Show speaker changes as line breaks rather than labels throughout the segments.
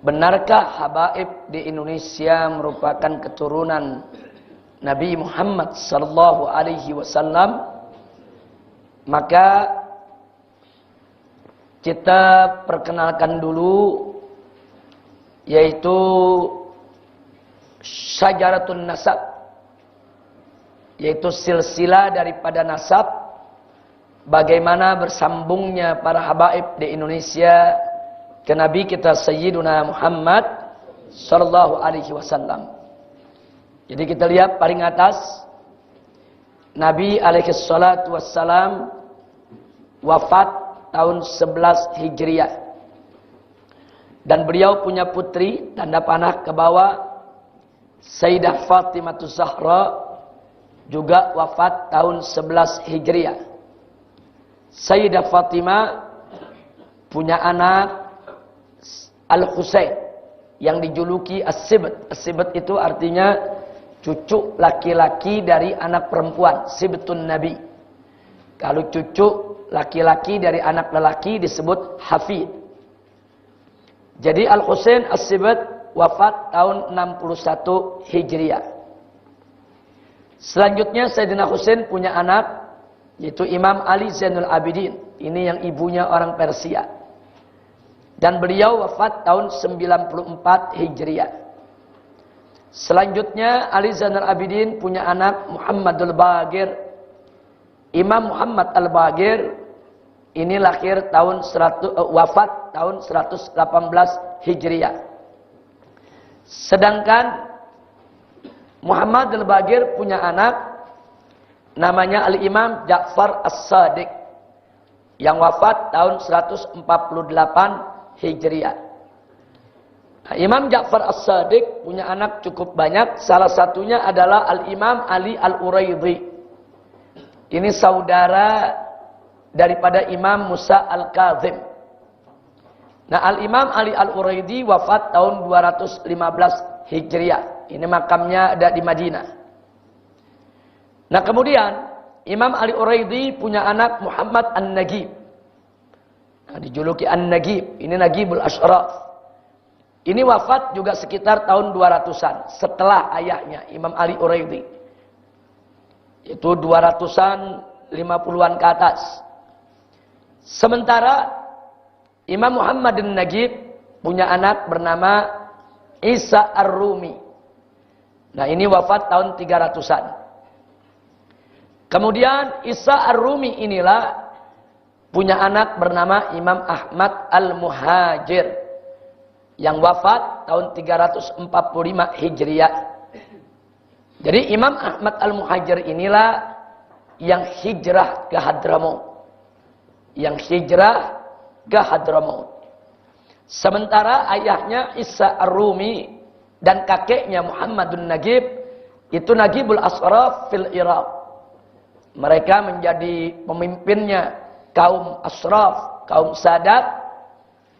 benarkah habaib di Indonesia merupakan keturunan Nabi Muhammad sallallahu alaihi wasallam? Maka kita perkenalkan dulu, yaitu syajaratun nasab, yaitu silsilah daripada nasab, bagaimana bersambungnya para habaib di Indonesia ke Nabi kita Sayyiduna Muhammad sallallahu alaihi wasallam. Jadi kita lihat paling atas, Nabi alaihi salatu wassalam wafat tahun 11 Hijriah. Dan beliau punya putri, tanda panah ke bawah, Sayyidah Fatimah Zahra, juga wafat tahun 11 Hijriah. Sayyidah Fatimah punya anak Al-Husain yang dijuluki As-Sibt. As-Sibt itu artinya cucu laki-laki dari anak perempuan, Sibtun Nabi. Kalau cucu laki-laki dari anak lelaki disebut Hafid. Jadi Al-Husain As-Sibt wafat tahun 61 Hijriah. Selanjutnya Sayyidina Husain punya anak, yaitu Imam Ali Zainul Abidin. Ini yang ibunya orang Persia. Dan beliau wafat tahun 94 Hijriah. Selanjutnya Ali Zainul Abidin punya anak Muhammadul Baqir. Imam Muhammad Al-Baqir ini wafat tahun 118 Hijriah. Sedangkan Muhammad Al-Baqir punya anak namanya Al-Imam Ja'far As-Sadiq yang wafat tahun 148 Hijriah. Nah, Imam Ja'far As-Sadiq punya anak cukup banyak. Salah satunya adalah Al-Imam Ali Al-Uraidhi. Ini saudara daripada Imam Musa Al-Kazim. Nah, Al-Imam Ali Al-Uraidhi wafat tahun 215 Hijriah. Ini makamnya ada di Madinah. Nah, kemudian Imam Ali Uraidhi punya anak Muhammad An-Nagib. Nah, dijuluki An-Nagib. Ini Nagibul Ashraf. Ini wafat juga sekitar tahun 200-an setelah ayahnya Imam Ali Uraidhi. Itu 200-an 50-an ke atas. Sementara Imam Muhammad An-Nagib punya anak bernama Isa Ar-Rumi. Nah, ini wafat tahun 300-an. Kemudian Isa Ar-Rumi inilah punya anak bernama Imam Ahmad Al-Muhajir yang wafat tahun 345 Hijriah. Jadi Imam Ahmad Al-Muhajir inilah yang hijrah ke Hadramaut. Yang hijrah ke Hadramaut. Sementara ayahnya Isa Ar-Rumi dan kakeknya Muhammadun Nagib itu Nagibul Ashraf fil Iraq. Mereka menjadi pemimpinnya kaum Ashraf, kaum Sadat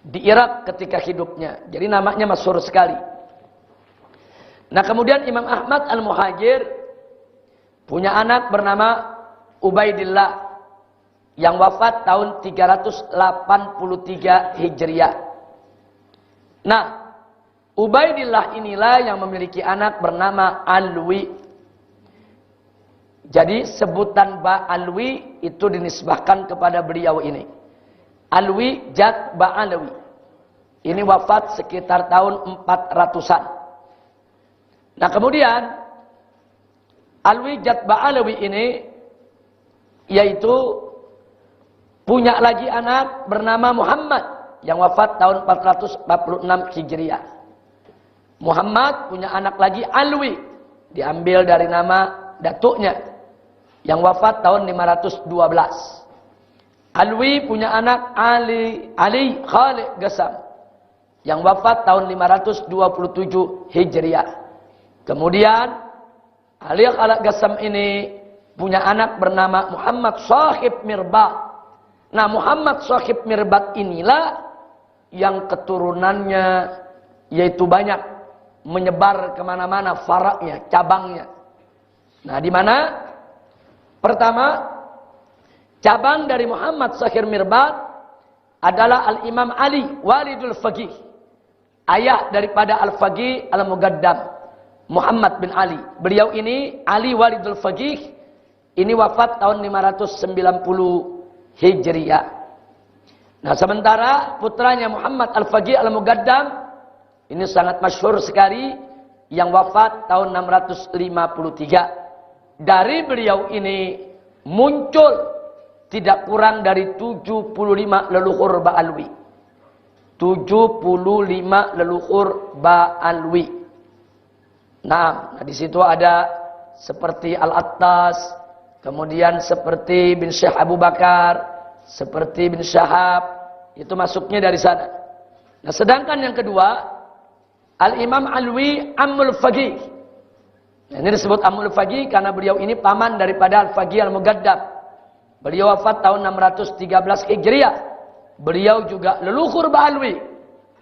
di Irak ketika hidupnya. Jadi namanya masyhur sekali. Nah, kemudian Imam Ahmad Al-Muhajir punya anak bernama Ubaidillah yang wafat tahun 383 Hijriah. Nah, Ubaidillah inilah yang memiliki anak bernama Alwi. Jadi sebutan Ba'alwi itu dinisbahkan kepada beliau ini. Alwi Jad Ba'alwi. Ini wafat sekitar tahun 400-an. Nah, kemudian Alwi Jad Ba'alwi ini yaitu punya lagi anak bernama Muhammad yang wafat tahun 446 Hijriah. Muhammad punya anak lagi Alwi, diambil dari nama datuknya yang wafat tahun 512. Alwi punya anak Ali Khalid Gassam yang wafat tahun 527 Hijriah. Kemudian Ali Khalid Gassam ini punya anak bernama Muhammad Shahib Mirbat. Nah, Muhammad Shahib Mirbat inilah yang keturunannya yaitu banyak menyebar kemana-mana faraknya, cabangnya. Nah, di mana? Pertama, cabang dari Muhammad Shahib Mirbat adalah Al-Imam Ali Walidul Faqih. ayah daripada Al-Faqih Al-Muqaddam Muhammad bin Ali. Beliau ini Ali Walidul Faqih, ini wafat tahun 590 Hijriah. Nah, sementara putranya Muhammad Al-Faqih Al-Muqaddam ini sangat masyhur sekali, yang wafat tahun 653. Dari beliau ini muncul tidak kurang dari 75 leluhur Ba'alwi. 75 leluhur Ba'alwi. Nah, di situ ada seperti Al-Attas, kemudian seperti bin Syekh Abu Bakar, seperti bin Syahab, itu masuknya dari sana. Nah, sedangkan yang kedua, Al-Imam Alwi Ammul Faqih. Nah, ini disebut Ammul Faqih karena beliau ini paman daripada Al-Faqih Al-Muqaddam. Beliau wafat tahun 613 Hijriah. Beliau juga leluhur Ba'alwi.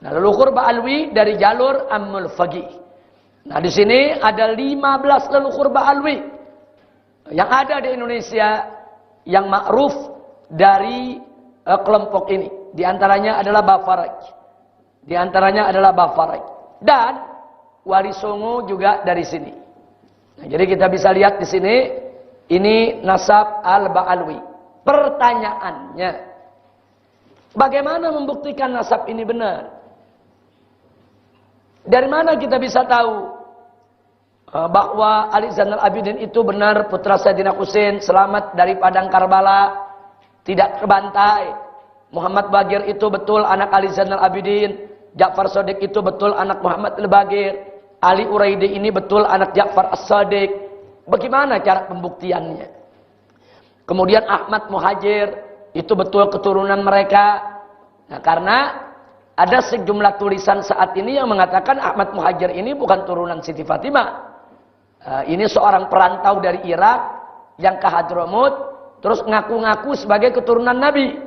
Nah, leluhur Ba'alwi dari jalur Ammul Faqih. Nah, di sini ada 15 leluhur Ba'alwi yang ada di Indonesia yang ma'ruf dari kelompok ini. Di antaranya adalah Bafaraj. Di antaranya adalah Bafaraj. Dan Wali Songo juga dari sini. Nah, jadi kita bisa lihat di sini, ini nasab Al-Ba'alwi. Pertanyaannya, bagaimana membuktikan nasab ini benar? Dari mana kita bisa tahu bahwa Ali Zainal Abidin itu benar putra Sayyidina Husain, selamat dari padang Karbala, tidak terbantai? Muhammad Baqir itu betul anak Ali Zainal Abidin, Ja'far Shadiq itu betul anak Muhammad Al-Baqir, Ali Uraidi ini betul anak Ja'far As-Shadiq. Bagaimana cara pembuktiannya? Kemudian Ahmad Muhajir itu betul keturunan mereka. Nah, karena ada sejumlah tulisan saat ini yang mengatakan Ahmad Muhajir ini bukan turunan Siti Fatimah. Ini seorang perantau dari Irak yang ke Hadramut, terus ngaku-ngaku sebagai keturunan Nabi.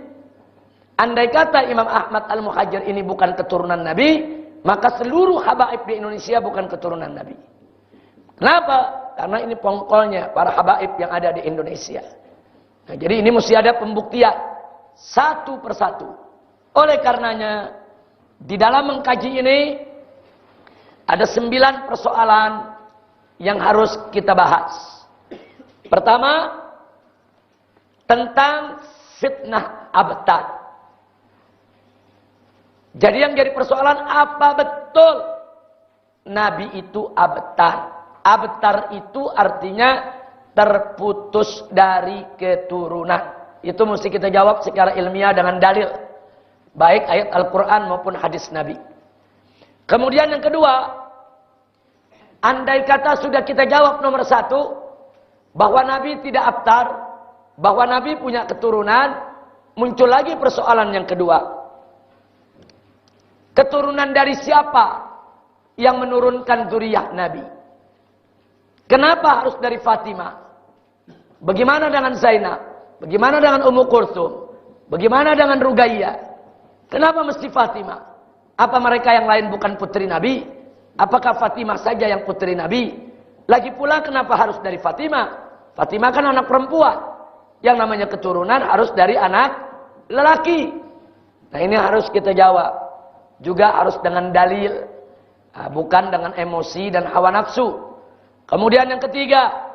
Andai kata Imam Ahmad Al-Muhajir ini bukan keturunan Nabi, maka seluruh habaib di Indonesia bukan keturunan Nabi. Kenapa? Karena ini pongkolnya para habaib yang ada di Indonesia. Nah, jadi ini mesti ada pembuktian satu persatu. Oleh karenanya, di dalam mengkaji ini ada 9 persoalan yang harus kita bahas. Pertama, tentang fitnah abtar. Jadi yang jadi persoalan, apa betul Nabi itu abtar? Abtar itu artinya terputus dari keturunan. Itu mesti kita jawab secara ilmiah dengan dalil, baik ayat Al-Quran maupun hadis Nabi. Kemudian yang kedua, andai kata sudah kita jawab nomor 1, bahwa Nabi tidak abtar, bahwa Nabi punya keturunan, muncul lagi persoalan yang kedua. Keturunan dari siapa yang menurunkan zuriyah Nabi? Kenapa harus dari Fatimah? Bagaimana dengan Zainab? Bagaimana dengan Ummu Kulthum? Bagaimana dengan Ruqayyah? Kenapa mesti Fatimah? Apa mereka yang lain bukan putri Nabi? Apakah Fatimah saja yang putri Nabi? Lagi pula kenapa harus dari Fatimah? Fatimah kan anak perempuan. Yang namanya keturunan harus dari anak lelaki. Nah, ini harus kita jawab. Juga harus dengan dalil. Bukan dengan emosi dan hawa nafsu. Kemudian yang ketiga,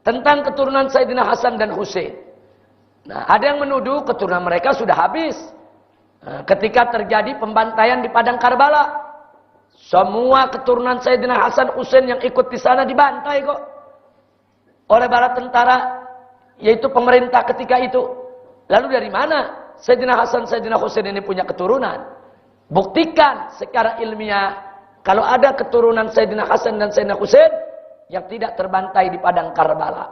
tentang keturunan Sayyidina Hasan dan Husain. Nah, ada yang menuduh keturunan mereka sudah habis. Ketika terjadi pembantaian di padang Karbala, semua keturunan Sayyidina Hasan Husain yang ikut di sana dibantai kok oleh para tentara, yaitu pemerintah ketika itu. Lalu dari mana Sayyidina Hasan, Sayyidina Husain ini punya keturunan? Buktikan secara ilmiah kalau ada keturunan Sayyidina Hasan dan Sayyidina Husain yang tidak terbantai di padang Karbala.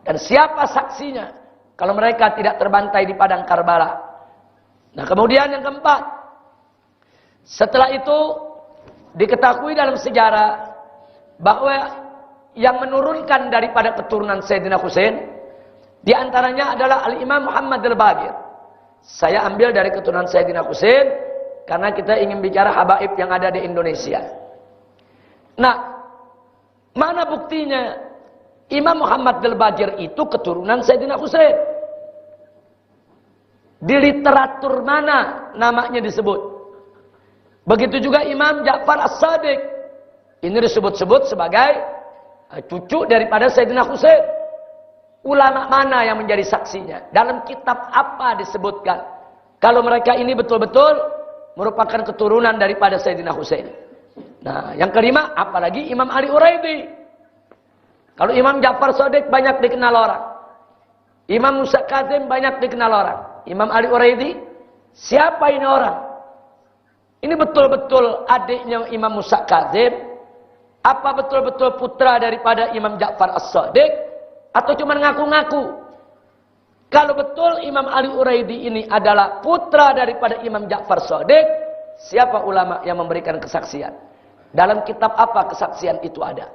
Dan siapa saksinya kalau mereka tidak terbantai di padang Karbala? Nah, kemudian yang keempat, setelah itu diketahui dalam sejarah bahwa yang menurunkan daripada keturunan Sayyidina Husain di antaranya adalah Al-Imam Muhammad Al-Baqir. Saya ambil dari keturunan Sayyidina Husain karena kita ingin bicara habaib yang ada di Indonesia. Nah, mana buktinya Imam Muhammad Al-Baqir itu keturunan Sayyidina Husain? Di literatur mana namanya disebut? Begitu juga Imam Ja'far As-Sadiq. Ini disebut-sebut sebagai cucu daripada Sayyidina Husain. Ulama mana yang menjadi saksinya? Dalam kitab apa disebutkan kalau mereka ini betul-betul merupakan keturunan daripada Sayyidina Husain? Nah, yang kelima, apalagi Imam Ali Uraidi. Kalau Imam Ja'far Shadiq banyak dikenal orang. Imam Musa Kazim banyak dikenal orang. Imam Ali Uraidi, siapa ini orang? Ini betul-betul adiknya Imam Musa Kazim? Apa betul-betul putra daripada Imam Ja'far As-Shadiq? Atau cuma ngaku-ngaku? Kalau betul Imam Ali Uraidi ini adalah putra daripada Imam Ja'far Shadiq, siapa ulama yang memberikan kesaksian? Dalam kitab apa kesaksian itu ada?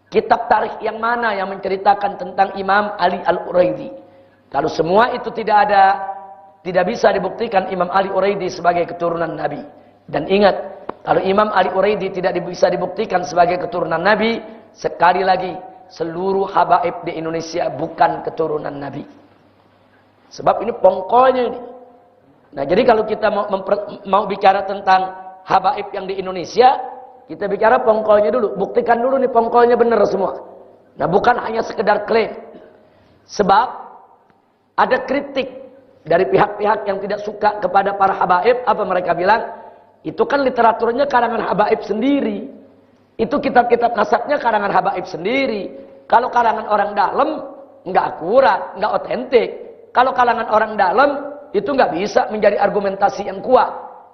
Kitab tarikh yang mana yang menceritakan tentang Imam Ali Al-Uraidi? Kalau semua itu tidak ada, tidak bisa dibuktikan Imam Ali Uraidi sebagai keturunan Nabi. Dan ingat, kalau Imam Ali Uraidi tidak bisa dibuktikan sebagai keturunan Nabi, sekali lagi, seluruh habaib di Indonesia bukan keturunan Nabi. Sebab ini pongkolnya ini. Nah, jadi kalau kita mau bicara tentang habaib yang di Indonesia, kita bicara pongkolnya dulu. Buktikan dulu nih pongkolnya benar semua. Nah, bukan hanya sekedar klaim. Sebab ada kritik dari pihak-pihak yang tidak suka kepada para habaib. Apa mereka bilang? Itu kan literaturnya karangan habaib sendiri. Itu kitab-kitab nasabnya karangan habaib sendiri. Kalau karangan orang dalam, nggak akurat, nggak otentik. Kalau kalangan orang dalam, itu nggak bisa menjadi argumentasi yang kuat.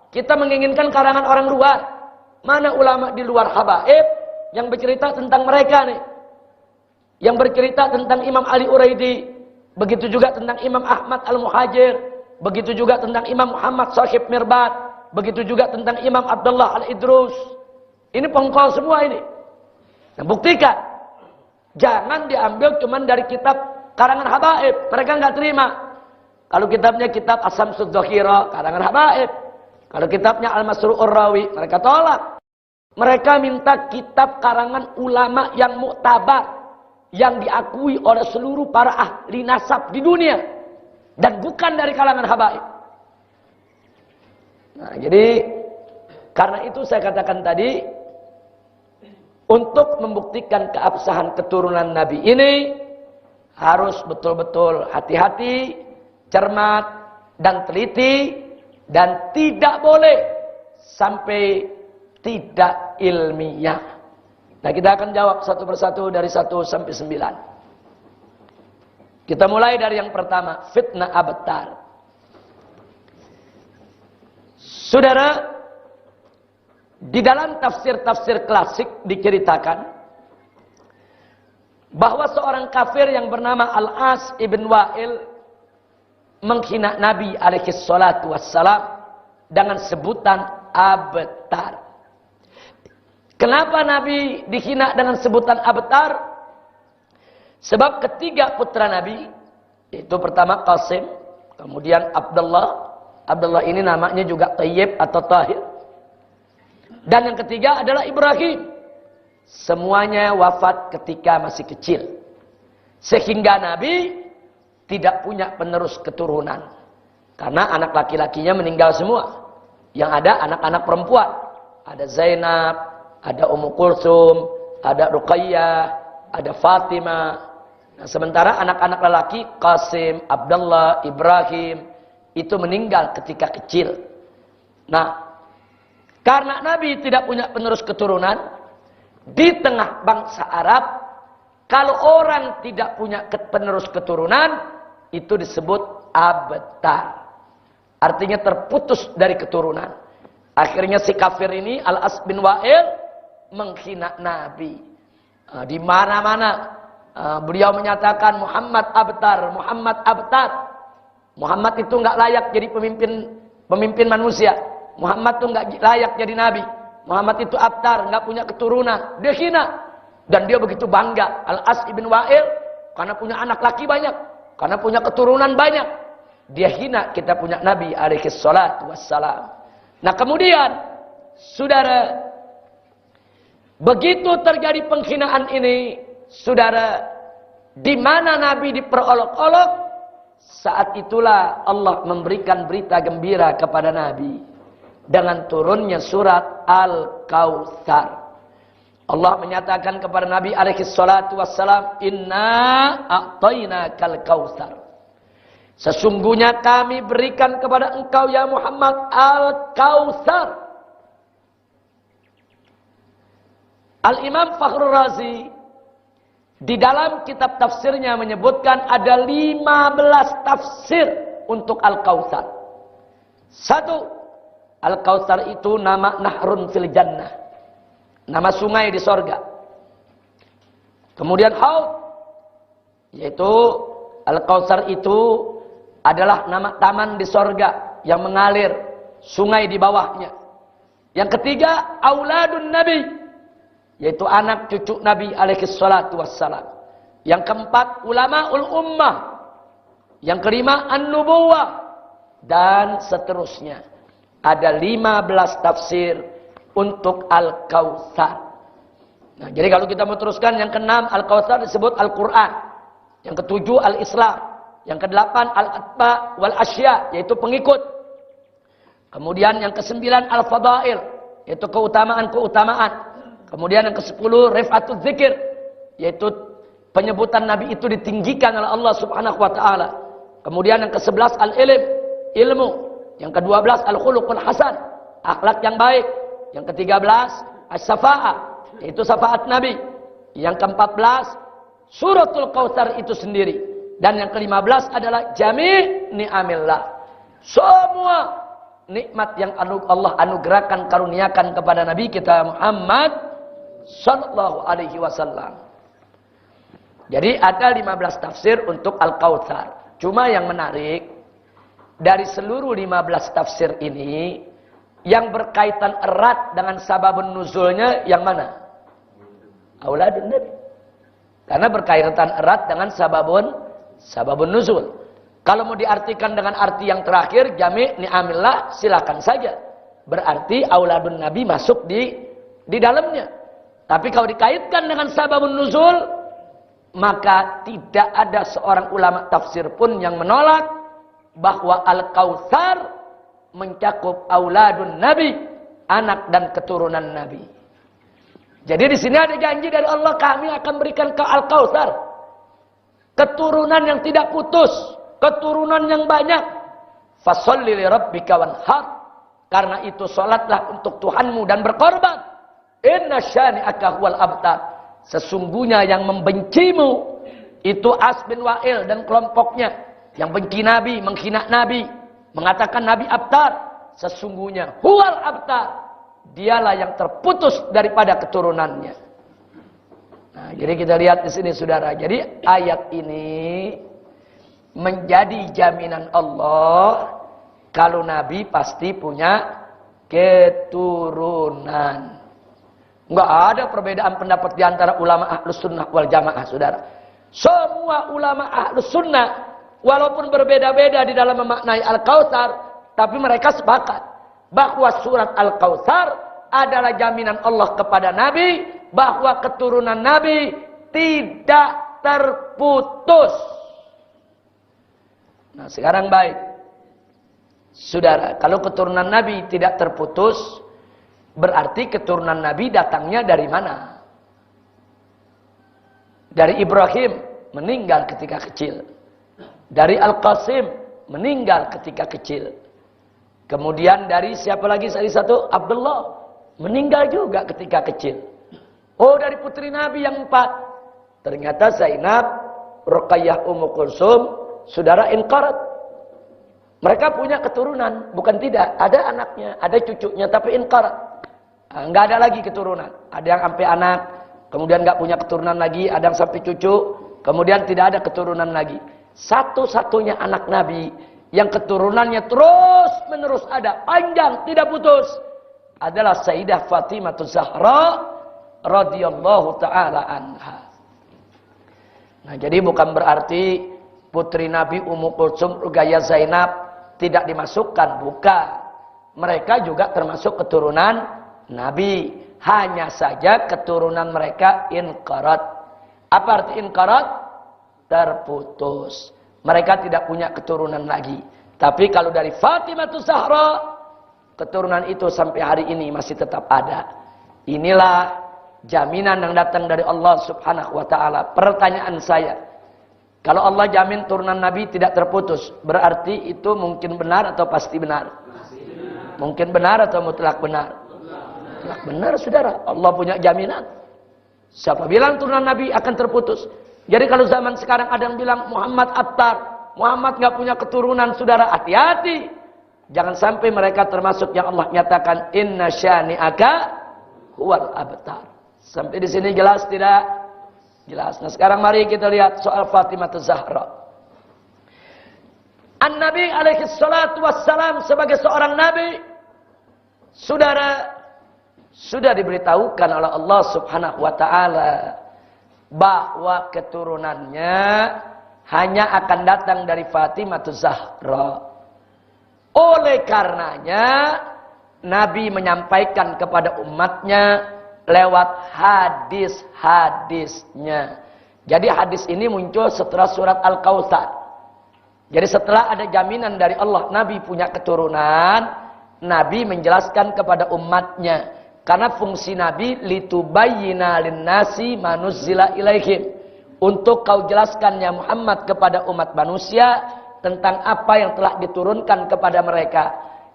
Kita menginginkan karangan orang luar. Mana ulama di luar habaib yang bercerita tentang mereka nih? Yang bercerita tentang Imam Ali Uraidi. Begitu juga tentang Imam Ahmad Al-Muhajir. Begitu juga tentang Imam Muhammad Shahib Mirbat. Begitu juga tentang Imam Abdullah Al-Idrus. Ini pongkol semua ini. Nah, buktikan. Jangan diambil cuman dari kitab karangan habaib. Mereka nggak terima. Kalau kitabnya kitab As-Samsud Dhakhira, karangan habaib. Kalau kitabnya Al-Masru'ur Rawi, mereka tolak. Mereka minta kitab karangan ulama yang muktabar. Yang diakui oleh seluruh para ahli nasab di dunia. Dan bukan dari kalangan habaib. Nah, jadi karena itu saya katakan tadi, untuk membuktikan keabsahan keturunan Nabi ini harus betul-betul hati-hati, cermat dan teliti, dan tidak boleh sampai tidak ilmiah. Nah, kita akan jawab satu persatu dari 1 sampai 9. Kita mulai dari yang pertama, fitnah abtar. Saudara, di dalam tafsir-tafsir klasik diceritakan bahwa seorang kafir yang bernama Al-As ibn Wa'il menghina Nabi alaihi salatu wassalam dengan sebutan abtar. Kenapa Nabi dihina dengan sebutan abtar? Sebab ketiga putra Nabi, itu pertama Qasim, kemudian Abdullah. Abdullah ini namanya juga Tayyib atau Tahir. Dan yang ketiga adalah Ibrahim. Semuanya wafat ketika masih kecil. Sehingga Nabi tidak punya penerus keturunan. Karena anak laki-lakinya meninggal semua. Yang ada anak-anak perempuan. Ada Zainab, ada Ummu Kulsum, ada Ruqayyah, ada Fatimah. Nah, sementara anak-anak lelaki Qasim, Abdullah, Ibrahim itu meninggal ketika kecil. Nah, karena Nabi tidak punya penerus keturunan, di tengah bangsa Arab, kalau orang tidak punya penerus keturunan, itu disebut abtar. Artinya terputus dari keturunan. Akhirnya si kafir ini, Al-As bin Wa'il, menghina Nabi. Di mana-mana beliau menyatakan Muhammad abtar, Muhammad abtar. Muhammad itu nggak layak jadi pemimpin manusia. Muhammad itu nggak layak jadi nabi. Muhammad itu abtar, nggak punya keturunan. Dia hina. Dan dia begitu bangga. Al-As ibn Wa'il, karena punya anak laki banyak. Karena punya keturunan banyak. Dia hina kita punya Nabi alaihi salatu wassalam. Nah, kemudian, saudara, begitu terjadi penghinaan ini, saudara, di mana Nabi diperolok-olok, saat itulah Allah memberikan berita gembira kepada Nabi. dengan turunnya surat Al-Kautsar. Allah menyatakan kepada Nabi alaihi salatu wassalam, "Inna a'tainakal kautsar." Sesungguhnya kami berikan kepada engkau ya Muhammad Al-Kautsar. Al-Imam Fakhrul Razi di dalam kitab tafsirnya menyebutkan ada 15 tafsir untuk Al-Kautsar. Satu, Al-Kautsar itu nama nahrun fil jannah, nama sungai di sorga. Kemudian Haud, yaitu Al-Kautsar itu adalah nama taman di sorga yang mengalir sungai di bawahnya. Yang ketiga, auladun Nabi, yaitu anak cucu Nabi alaihi salatu wassalam. Yang keempat, ulamaul ummah. Yang kelima, an-nubuwah, dan seterusnya. Ada 15 tafsir untuk Al-Kautsar. Nah, jadi kalau kita mau teruskan, yang keenam Al-Kautsar disebut Al-Quran. Yang ketujuh Al-Islam. Yang kedelapan Al-Atba wal Asya, yaitu pengikut. Kemudian yang kesembilan Al-Fadail, yaitu keutamaan-keutamaan. Kemudian yang ke-10 Rif'atul Zikir, yaitu penyebutan Nabi itu ditinggikan oleh Allah Subhanahu wa taala. Kemudian yang ke-11 Al-Ilm, ilmu. Yang ke-12 Al-Khuluqul Hasan, akhlak yang baik. Yang ke-13 As-Safa'ah, yaitu syafaat Nabi. Yang ke-14 Suratul Kautsar itu sendiri. Dan yang ke-15 adalah Jami' ni'amillah. Semua nikmat yang Allah anugerahkan, karuniakan kepada Nabi kita Muhammad sallallahu alaihi wasallam. Jadi ada 15 tafsir untuk Al-Kautsar. Cuma yang menarik, dari seluruh 15 tafsir ini, yang berkaitan erat dengan sababun nuzulnya yang mana? Auladun Nabi. Karena berkaitan erat dengan sababun nuzul. Kalau mau diartikan dengan arti yang terakhir, Jami' ni'amillah, silakan saja. Berarti auladun Nabi masuk di dalamnya. Tapi kalau dikaitkan dengan sababun nuzul, maka tidak ada seorang ulama tafsir pun yang menolak bahwa Al-Kautsar mencakup auladun Nabi, anak dan keturunan Nabi. Jadi di sini ada janji dari Allah, kami akan berikan ke Al-Kautsar keturunan yang tidak putus, keturunan yang banyak. Fasholli li rabbika wanhar, karena itu salatlah untuk Tuhanmu dan berkorban. Inna syani'aka huwal abtar, sesungguhnya yang membencimu itu As bin Wa'il dan kelompoknya. Yang benci Nabi, menghina Nabi, mengatakan Nabi abtar, sesungguhnya huwal abtar, dialah yang terputus daripada keturunannya. Nah, jadi kita lihat di sini saudara. Jadi ayat ini menjadi jaminan Allah kalau Nabi pasti punya keturunan. Enggak ada perbedaan pendapat di antara ulama Ahlus Sunnah wal Jamaah, saudara. Semua ulama Ahlus Sunnah, walaupun berbeda-beda di dalam memaknai Al-Kautsar, tapi mereka sepakat bahwa surat Al-Kautsar adalah jaminan Allah kepada Nabi bahwa keturunan Nabi tidak terputus. Nah, sekarang baik. Saudara, kalau keturunan Nabi tidak terputus, berarti keturunan Nabi datangnya dari mana? Dari Ibrahim, meninggal ketika kecil. Dari Al-Qasim, meninggal ketika kecil. Kemudian dari siapa lagi satu? Abdullah, meninggal juga ketika kecil. Oh, dari putri Nabi yang 4. Ternyata Zainab, Ruqayyah, Ummu Kulsum, saudara inqarat. Mereka punya keturunan, bukan tidak. Ada anaknya, ada cucunya, tapi inqarat. Nah, nggak ada lagi keturunan. Ada yang sampai anak, kemudian nggak punya keturunan lagi. Ada yang sampai cucu, kemudian tidak ada keturunan lagi. Satu-satunya anak Nabi yang keturunannya terus menerus ada, panjang, tidak putus, adalah Sayyidah Fatimah Zahra radhiyallahu taala anha. Nah, jadi bukan berarti putri Nabi Ummu Kulsum, Ruqayyah, Zainab tidak dimasukkan, bukan. Mereka juga termasuk keturunan Nabi, hanya saja keturunan mereka inqarat. Apa arti inqarat? Terputus. Mereka tidak punya keturunan lagi. Tapi kalau dari Fatimah Zahra, keturunan itu sampai hari ini masih tetap ada. Inilah jaminan yang datang dari Allah Subhanahu wa taala. Pertanyaan saya, kalau Allah jamin turunan Nabi tidak terputus, berarti itu mungkin benar atau pasti benar? Mungkin benar atau mutlak benar? Mutlak benar, saudara. Allah punya jaminan. Siapa bilang turunan Nabi akan terputus? Jadi kalau zaman sekarang ada yang bilang Muhammad Attar, Muhammad nggak punya keturunan, saudara, hati-hati. Jangan sampai mereka termasuk yang Allah nyatakan inna syani'aka huwal abtar. Sampai di sini jelas tidak? Jelas. Nah sekarang mari kita lihat soal Fatimah Zahra. An-Nabi alaihi salatu wassalam sebagai seorang nabi, saudara, sudah diberitahukan oleh Allah Subhanahu wa taala bahwa keturunannya hanya akan datang dari Fatimah Zahra. Oleh karenanya Nabi menyampaikan kepada umatnya lewat hadis-hadisnya. Jadi hadis ini muncul setelah surat Al-Kautsar. Jadi setelah ada jaminan dari Allah Nabi punya keturunan, Nabi menjelaskan kepada umatnya. Karena fungsi Nabi litubayyina linnasi ma nuzzila ilaihim. Untuk kau jelaskan ya Muhammad kepada umat manusia tentang apa yang telah diturunkan kepada mereka.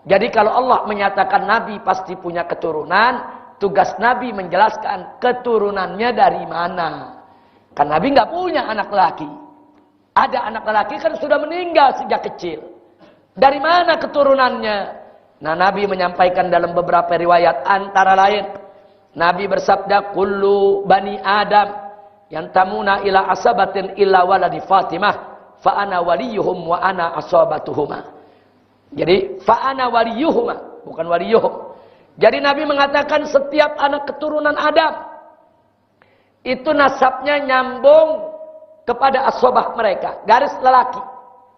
Jadi kalau Allah menyatakan Nabi pasti punya keturunan, tugas Nabi menjelaskan keturunannya dari mana. Kan Nabi nggak punya anak laki. Ada anak laki kan sudah meninggal sejak kecil. Dari mana keturunannya? Nah Nabi menyampaikan dalam beberapa riwayat, antara lain Nabi bersabda, kullu bani Adam yantamuna ila asabatin illa waladi Fatimah fa ana waliyuhum wa ana asabatuhuma. Jadi fa ana waliyuhuma, bukan waliyuhum. Jadi Nabi mengatakan setiap anak keturunan Adam itu nasabnya nyambung kepada asobah mereka, garis lelaki,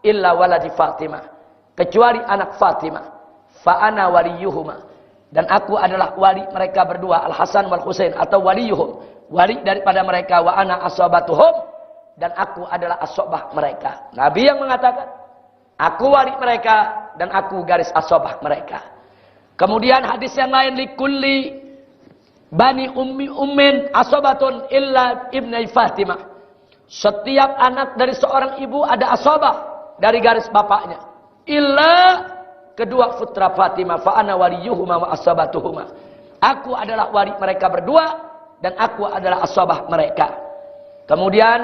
illa waladi Fatimah, kecuali anak Fatimah. Fa'ana waliyuhuma, dan aku adalah wali mereka berdua, Al-Hasan wal Husain, atau waliyuhum, wali daripada mereka, wa ana ashabatuhum, dan aku adalah ashabah mereka. Nabi yang mengatakan aku wali mereka dan aku garis ashabah mereka. Kemudian hadis yang lain, likulli bani ummin ashabatun illa ibnai Fatimah. Setiap anak dari seorang ibu ada ashabah dari garis bapaknya, illa kedua putra Fatimah, fa ana waliyuhuma wa ashabatuhuma. Aku adalah wali mereka berdua dan aku adalah ashabah mereka. Kemudian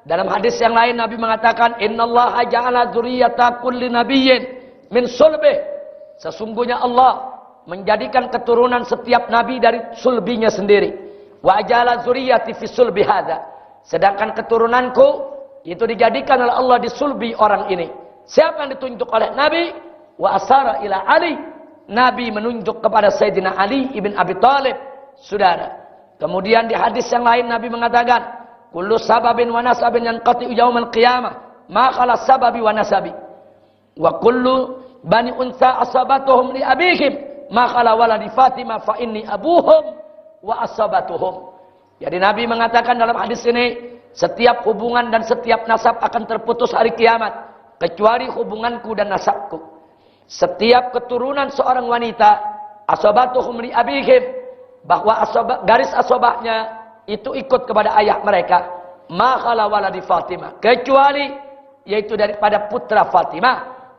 dalam hadis yang lain Nabi mengatakan, innallaha ja'ala dzurriyyata kulli nabiyyin min sulbih. Sesungguhnya Allah menjadikan keturunan setiap nabi dari sulbinya sendiri. Wa ajala dzurriyyati fi sulbi hadza. Sedangkan keturunanku itu dijadikan oleh Allah di sulbi orang ini. Siapa yang ditunjuk oleh Nabi? Wa asara ila Ali. Nabi menunjuk kepada Sayyidina Ali ibn Abi Thalib, saudara. Kemudian di hadis yang lain Nabi mengatakan, kullu sababin wa nasabin yanqati'u yaumal qiyamah ma khala sababi wa nasabi. Wa kullu bani unsa asabatuhum li abihim ma khala waladi Fatimah fa inni abuhum wa asabatuhum. Jadi Nabi mengatakan dalam hadis ini, setiap hubungan dan setiap nasab akan terputus hari kiamat kecuali hubunganku dan nasabku. Setiap keturunan seorang wanita, asabatuhum li abihim, bahwa garis asabahnya itu ikut kepada ayah mereka, ma khala waladi Fatimah, kecuali yaitu daripada putra Fatimah,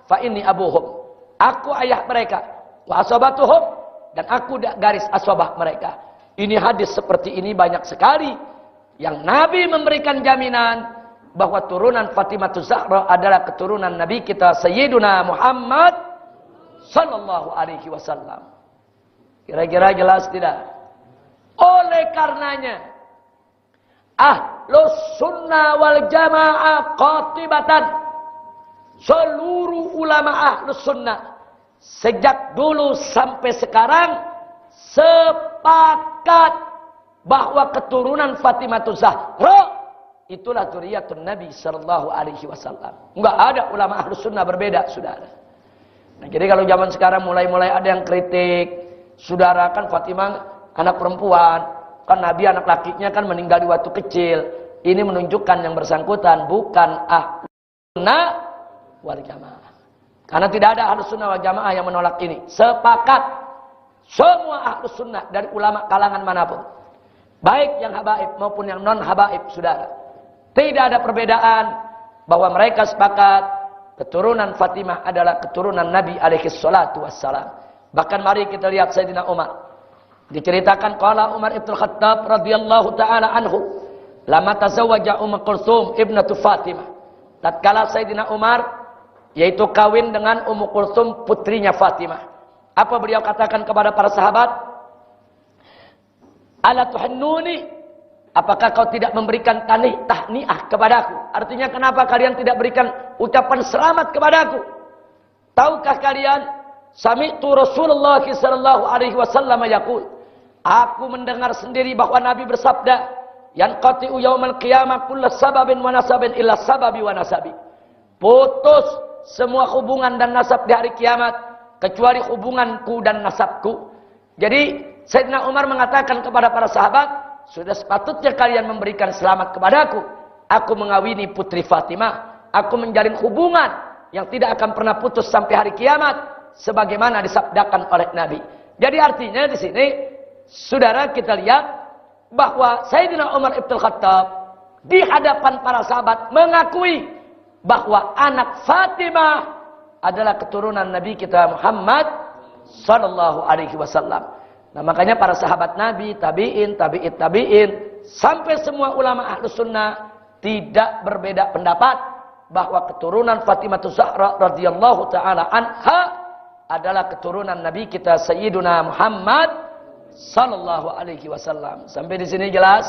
fa inni abuhum, aku ayah mereka, wa asabatuhum, dan aku garis asabah mereka. Ini hadis seperti ini banyak sekali yang Nabi memberikan jaminan bahwa turunan Fatimah Zahra adalah keturunan Nabi kita Sayyiduna Muhammad sallallahu alaihi wasallam. Kira-kira jelas tidak? Oleh karenanya Ahlus Sunnah wal Jamaah qatibatan, seluruh ulama Ahlus Sunnah sejak dulu sampai sekarang sepakat bahwa keturunan Fatimah Zahra itulah dzurriyyatun Nabi sallallahu alaihi wasallam. Enggak ada ulama Ahlus Sunnah berbeda, saudara. Nah, jadi kalau zaman sekarang mulai ada yang kritik, saudara, kan Fatimah anak perempuan, kan Nabi anak lakinya kan meninggal di waktu kecil. Ini menunjukkan yang bersangkutan bukan Ahlus Sunnah wal Jamaah. Karena tidak ada Ahlus Sunnah wal Jamaah yang menolak ini. Sepakat semua Ahlus Sunnah dari ulama kalangan manapun, baik yang habaib maupun yang non habaib, saudara, tidak ada perbedaan bahwa mereka sepakat keturunan Fatimah adalah keturunan Nabi alaihi salatu wassalam. Bahkan mari kita lihat Sayyidina Umar. Diceritakan qala Umar ibn Khattab radhiyallahu taala anhu, lama tazawwaja Kulthum ibnatu Fatimah. Tatkala Sayyidina Umar yaitu kawin dengan Kulthum putrinya Fatimah. Apa beliau katakan kepada para sahabat? Ala tuhannuni, apakah kau tidak memberikan tahniah kepadaku? Artinya kenapa kalian tidak berikan ucapan selamat kepadaku? Tahukah kalian, sami'tu Rasulullah sallallahu alaihi wasallam yaqul, aku mendengar sendiri bahwa Nabi bersabda, yanqati'u yaumal qiyamah kullu sababin wa nasabin illa sababi wa nasabi. Putus semua hubungan dan nasab di hari kiamat kecuali hubunganku dan nasabku. Jadi Sayyidina Umar mengatakan kepada para sahabat, sudah sepatutnya kalian memberikan selamat kepadaku. Aku mengawini putri Fatimah. Aku menjalin hubungan yang tidak akan pernah putus sampai hari kiamat, sebagaimana disabdakan oleh Nabi. Jadi artinya di sini, saudara, kita lihat bahwa Sayyidina Umar ibn Khattab di hadapan para sahabat mengakui bahwa anak Fatimah adalah keturunan Nabi kita Muhammad sallallahu alaihi wasallam. Nah, makanya para sahabat Nabi, tabi'in, sampai semua ulama Ahlus Sunnah tidak berbeda pendapat bahwa keturunan Fatimah Zahra radhiyallahu taala anha adalah keturunan Nabi kita Sayyiduna Muhammad sallallahu alaihi wasallam. Sampai di sini jelas?